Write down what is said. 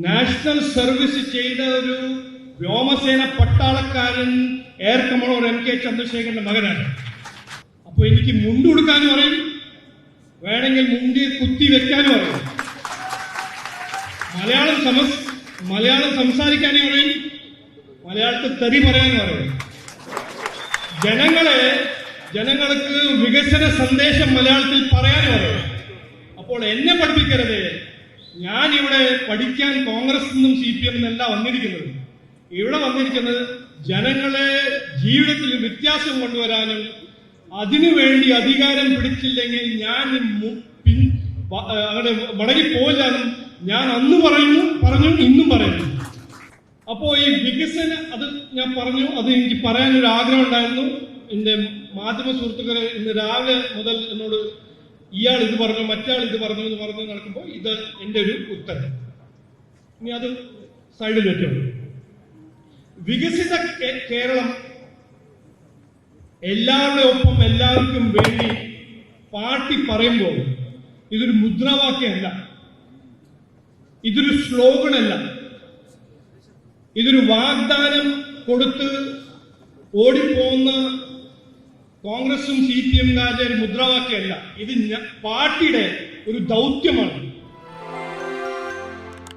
National service ചെയ്ത ഒരു വ്യോമസേന പട്ടാളക്കാരൻ എയർ കമാൻഡർ MK ചന്ദ്രശേഖരന്റെ മകനാണ്. അപ്പൊ എനിക്ക് മുണ്ട് കൊടുക്കാനും പറയും, വേണമെങ്കിൽ മുണ്ടി കുത്തി വെക്കാനും പറയും, മലയാളം സംസാരിക്കാനും പറയും, മലയാളത്തിൽ തെറി പറയാനും പറയും. ജനങ്ങൾക്ക് വികസന സന്ദേശം മലയാളത്തിൽ പറയാനും പറയും. അപ്പോൾ എന്നെ പഠിപ്പിക്കരുത്. ഞാൻ ഇവിടെ പഠിക്കാൻ കോൺഗ്രസ് നിന്നും CPM നിന്നല്ല വന്നിരിക്കുന്നത്. ഇവിടെ വന്നിരിക്കുന്നത് ജനങ്ങളെ ജീവിതത്തിൽ വ്യത്യാസം കൊണ്ടുവരാനും അതിനുവേണ്ടി അധികാരം പിടിച്ചില്ലെങ്കിൽ ഞാൻ അങ്ങനെ മടങ്ങിപ്പോയാലും ഞാൻ അന്ന് പറഞ്ഞു ഇന്നും പറയുന്നു. അപ്പോ ഈ വികസന അത് ഞാൻ പറഞ്ഞു, അത് എനിക്ക് പറയാനൊരു ആഗ്രഹം ഉണ്ടായിരുന്നു. എന്റെ മാധ്യമ സുഹൃത്തുക്കളെ ഇന്ന് രാവിലെ മുതൽ എന്നോട് ഇയാൾ ഇത് പറഞ്ഞു, മറ്റാൾ ഇത് പറഞ്ഞു എന്ന് പറഞ്ഞു നടക്കുമ്പോൾ ഇത് എന്റെ ഒരു ഉത്തരം. ഇനി അത് സൈഡിൽ വെക്കണം. വികസിത കേരളം എല്ലാവരുടെ ഒപ്പം എല്ലാവർക്കും വേണ്ടി പാർട്ടി പറയുമ്പോൾ ഇതൊരു മുദ്രാവാക്യമല്ല, ഇതൊരു സ്ലോഗനല്ല, ഇതൊരു വാഗ്ദാനം കൊടുത്ത് ഓടിപ്പോകുന്ന കോൺഗ്രസും CPM കാരുടെ ഒരു മുദ്രാവാക്യമല്ല. ഇത് പാർട്ടിയുടെ ഒരു ദൗത്യമാണ്.